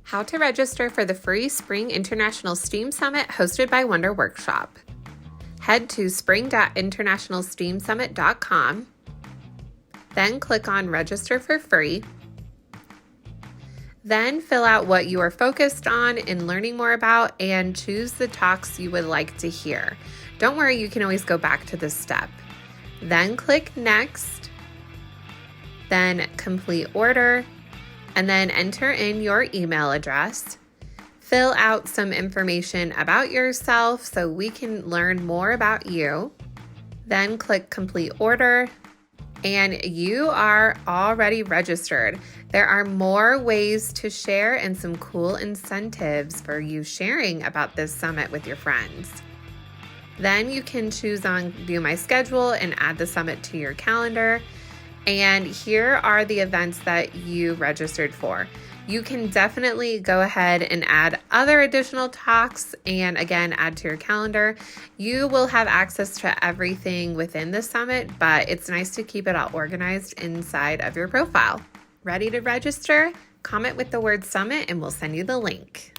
How to register for the free Spring International STEAM Summit hosted by Wonder Workshop. Head to spring.internationalsteamsummit.com, then click on Register for Free. Then fill out what you are focused on in learning more about and choose the talks you would like to hear. Don't worry, you can always go back to this step. Then click Next, then Complete Order, and then enter in your email address. Fill out some information about yourself so we can learn more about you. Then click Complete Order, and you are already registered. There are more ways to share and some cool incentives for you sharing about this summit with your friends. Then you can choose on View My Schedule and add the summit to your calendar. And here are the events that you registered for. You can definitely go ahead and add other additional talks and again, add to your calendar. You will have access to everything within the summit, but it's nice to keep it all organized inside of your profile. Ready to register? Comment with the word summit and we'll send you the link.